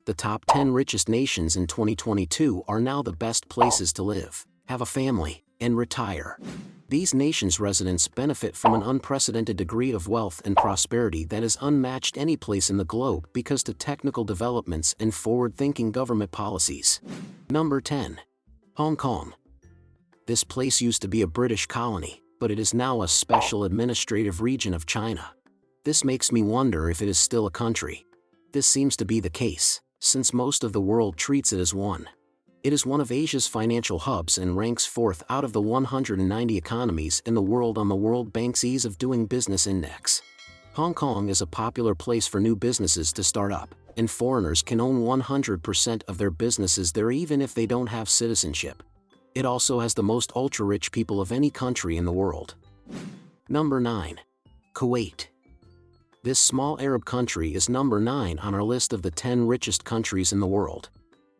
The top 10 richest nations in 2022 are now the best places to live, have a family, and retire. These nations' residents benefit from an unprecedented degree of wealth and prosperity that is unmatched any place in the globe because to technical developments and forward-thinking government policies. Number 10. Hong Kong. This place used to be a British colony, but it is now a special administrative region of China. This makes me wonder if it is still a country. This seems to be the case, since most of the world treats it as one. It is one of Asia's financial hubs and ranks 4th out of the 190 economies in the world on the World Bank's Ease of Doing Business Index. Hong Kong is a popular place for new businesses to start up, and foreigners can own 100% of their businesses there even if they don't have citizenship. It also has the most ultra-rich people of any country in the world. Number 9. Kuwait. This small Arab country is number 9 on our list of the 10 richest countries in the world.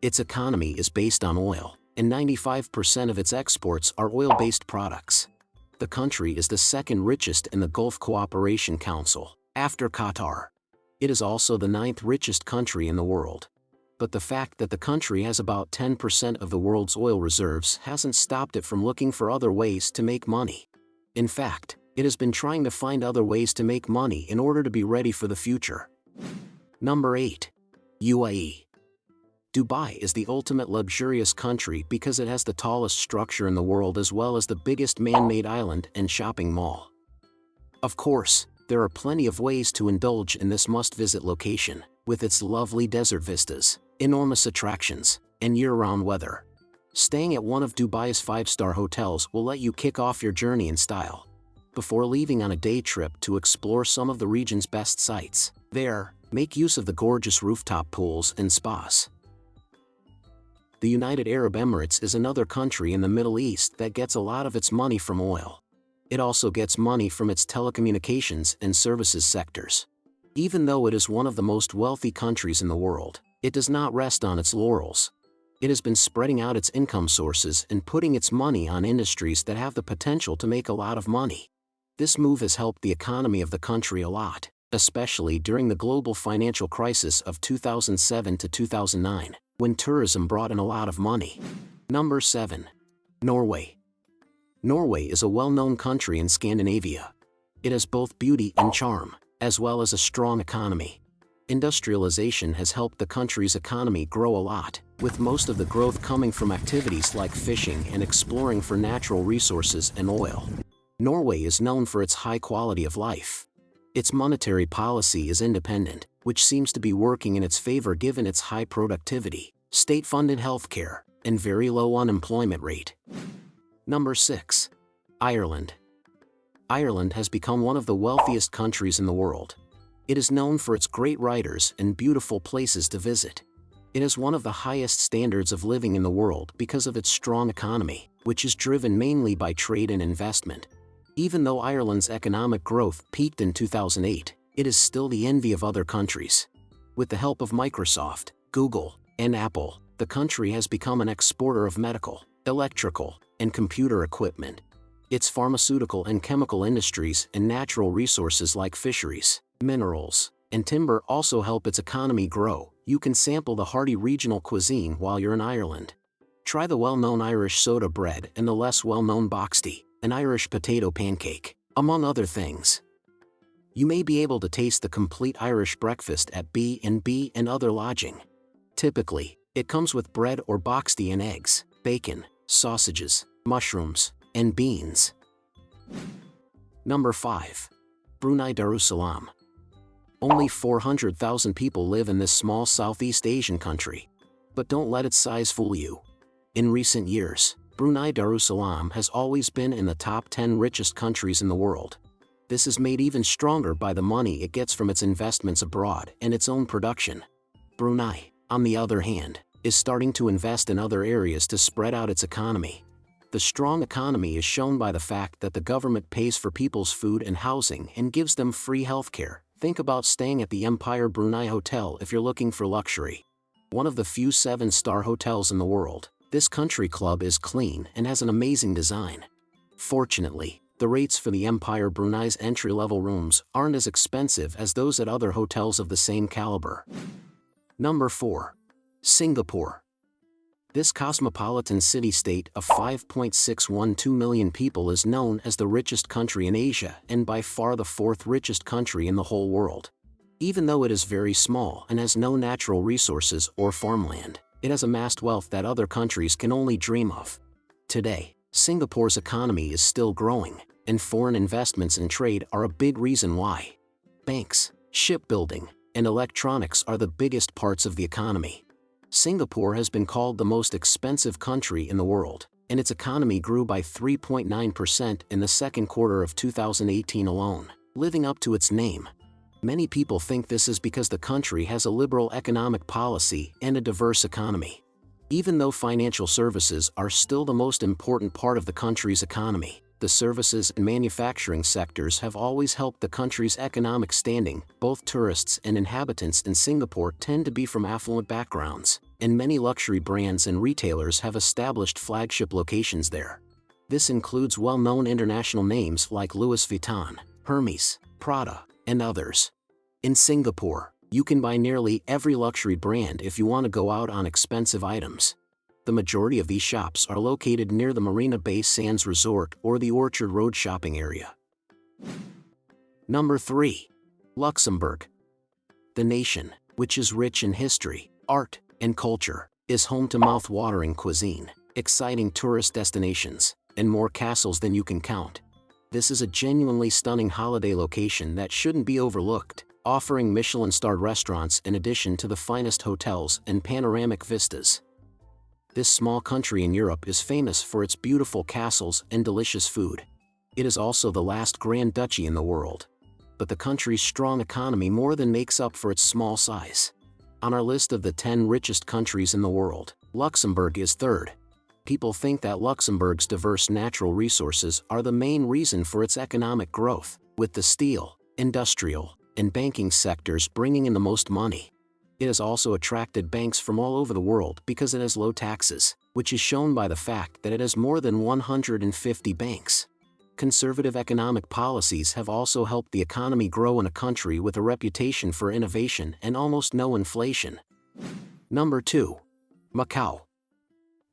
Its economy is based on oil, and 95% of its exports are oil-based products. The country is the second richest in the Gulf Cooperation Council, after Qatar. It is also the 9th richest country in the world. But the fact that the country has about 10% of the world's oil reserves hasn't stopped it from looking for other ways to make money. In fact, it has been trying to find other ways to make money in order to be ready for the future. Number 8. UAE. Dubai is the ultimate luxurious country because it has the tallest structure in the world as well as the biggest man-made island and shopping mall. Of course, there are plenty of ways to indulge in this must-visit location, with its lovely desert vistas, enormous attractions, and year-round weather. Staying at one of Dubai's 5-star hotels will let you kick off your journey in style, before leaving on a day trip to explore some of the region's best sites. There, make use of the gorgeous rooftop pools and spas. The United Arab Emirates is another country in the Middle East that gets a lot of its money from oil. It also gets money from its telecommunications and services sectors. Even though it is one of the most wealthy countries in the world, it does not rest on its laurels. It has been spreading out its income sources and putting its money on industries that have the potential to make a lot of money. This move has helped the economy of the country a lot, especially during the global financial crisis of 2007 to 2009, when tourism brought in a lot of money. Number 7. Norway. Norway is a well-known country in Scandinavia. It has both beauty and charm, as well as a strong economy. Industrialization has helped the country's economy grow a lot, with most of the growth coming from activities like fishing and exploring for natural resources and oil. Norway is known for its high quality of life. Its monetary policy is independent, which seems to be working in its favor given its high productivity, state-funded healthcare, and very low unemployment rate. Number 6. Ireland. Ireland has become one of the wealthiest countries in the world. It is known for its great writers and beautiful places to visit. It has one of the highest standards of living in the world because of its strong economy, which is driven mainly by trade and investment. Even though Ireland's economic growth peaked in 2008, it is still the envy of other countries. With the help of Microsoft, Google, and Apple, the country has become an exporter of medical, electrical, and computer equipment. Its pharmaceutical and chemical industries and natural resources like fisheries, minerals, and timber also help its economy grow. You can sample the hearty regional cuisine while you're in Ireland. Try the well-known Irish soda bread and the less well-known boxty, an Irish potato pancake, among other things. You may be able to taste the complete Irish breakfast at B&B and other lodging. Typically, it comes with bread or boxty and eggs, bacon, sausages, mushrooms, and beans. Number 5. Brunei Darussalam. Only 400,000 people live in this small Southeast Asian country. But don't let its size fool you. In recent years, Brunei Darussalam has always been in the top 10 richest countries in the world. This is made even stronger by the money it gets from its investments abroad and its own production. Brunei, on the other hand, is starting to invest in other areas to spread out its economy. The strong economy is shown by the fact that the government pays for people's food and housing and gives them free healthcare. Think about staying at the Empire Brunei Hotel if you're looking for luxury. One of the few 7-star hotels in the world, this country club is clean and has an amazing design. Fortunately, the rates for the Empire Brunei's entry-level rooms aren't as expensive as those at other hotels of the same caliber. Number 4. Singapore. This cosmopolitan city-state of 5.612 million people is known as the richest country in Asia and by far the fourth richest country in the whole world. Even though it is very small and has no natural resources or farmland, it has amassed wealth that other countries can only dream of. Today, Singapore's economy is still growing, and foreign investments and trade are a big reason why. Banks, shipbuilding, and electronics are the biggest parts of the economy. Singapore has been called the most expensive country in the world, and its economy grew by 3.9% in the second quarter of 2018 alone, living up to its name. Many people think this is because the country has a liberal economic policy and a diverse economy. Even though financial services are still the most important part of the country's economy, the services and manufacturing sectors have always helped the country's economic standing. Both tourists and inhabitants in Singapore tend to be from affluent backgrounds, and many luxury brands and retailers have established flagship locations there. This includes well-known international names like Louis Vuitton, Hermes, Prada, and others. In Singapore, you can buy nearly every luxury brand if you want to go out on expensive items. The majority of these shops are located near the Marina Bay Sands Resort or the Orchard Road shopping area. Number 3. Luxembourg. The nation, which is rich in history, art, and culture, is home to mouth-watering cuisine, exciting tourist destinations, and more castles than you can count. This is a genuinely stunning holiday location that shouldn't be overlooked, offering Michelin-starred restaurants in addition to the finest hotels and panoramic vistas. This small country in Europe is famous for its beautiful castles and delicious food. It is also the last Grand Duchy in the world. But the country's strong economy more than makes up for its small size. On our list of the 10 richest countries in the world, Luxembourg is third. People think that Luxembourg's diverse natural resources are the main reason for its economic growth, with the steel, industrial, and banking sectors bringing in the most money. It has also attracted banks from all over the world because it has low taxes, which is shown by the fact that it has more than 150 banks. Conservative economic policies have also helped the economy grow in a country with a reputation for innovation and almost no inflation. Number 2. Macau.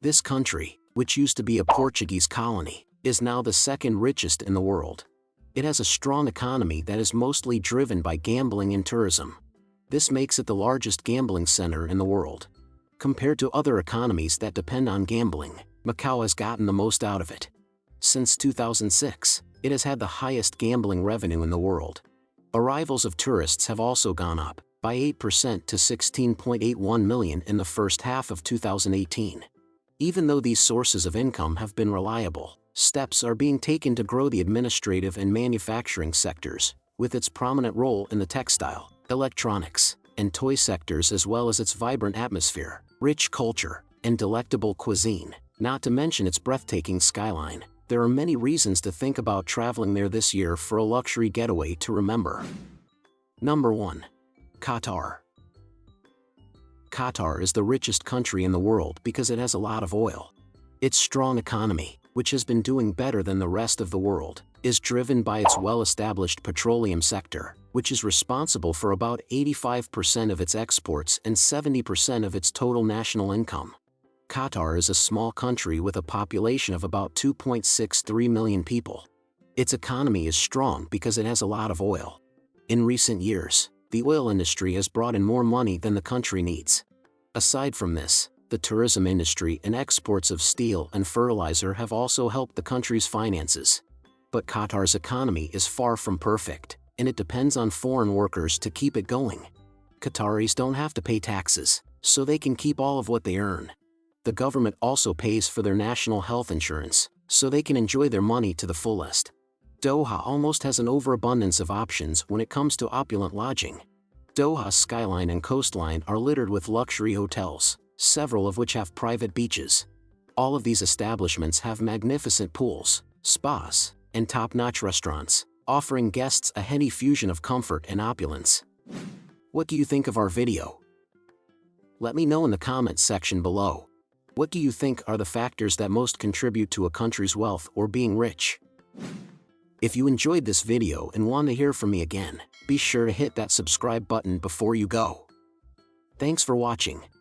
This country, which used to be a Portuguese colony, is now the second richest in the world. It has a strong economy that is mostly driven by gambling and tourism. This makes it the largest gambling center in the world. Compared to other economies that depend on gambling, Macau has gotten the most out of it. Since 2006, it has had the highest gambling revenue in the world. Arrivals of tourists have also gone up by 8% to 16.81 million in the first half of 2018. Even though these sources of income have been reliable, steps are being taken to grow the administrative and manufacturing sectors, with its prominent role in the textile, electronics, and toy sectors as well as its vibrant atmosphere, rich culture, and delectable cuisine, not to mention its breathtaking skyline. There are many reasons to think about traveling there this year for a luxury getaway to remember. Number 1. Qatar. Qatar is the richest country in the world because it has a lot of oil. Its strong economy, which has been doing better than the rest of the world, is driven by its well-established petroleum sector, which is responsible for about 85% of its exports and 70% of its total national income. Qatar is a small country with a population of about 2.63 million people. Its economy is strong because it has a lot of oil. In recent years, the oil industry has brought in more money than the country needs. Aside from this, the tourism industry and exports of steel and fertilizer have also helped the country's finances. But Qatar's economy is far from perfect, and it depends on foreign workers to keep it going. Qataris don't have to pay taxes, so they can keep all of what they earn. The government also pays for their national health insurance, so they can enjoy their money to the fullest. Doha almost has an overabundance of options when it comes to opulent lodging. Doha's skyline and coastline are littered with luxury hotels, several of which have private beaches. All of these establishments have magnificent pools, spas, and top-notch restaurants, offering guests a heady fusion of comfort and opulence. What do you think of our video? Let me know in the comments section below. What do you think are the factors that most contribute to a country's wealth or being rich? If you enjoyed this video and want to hear from me again, be sure to hit that subscribe button before you go. Thanks for watching.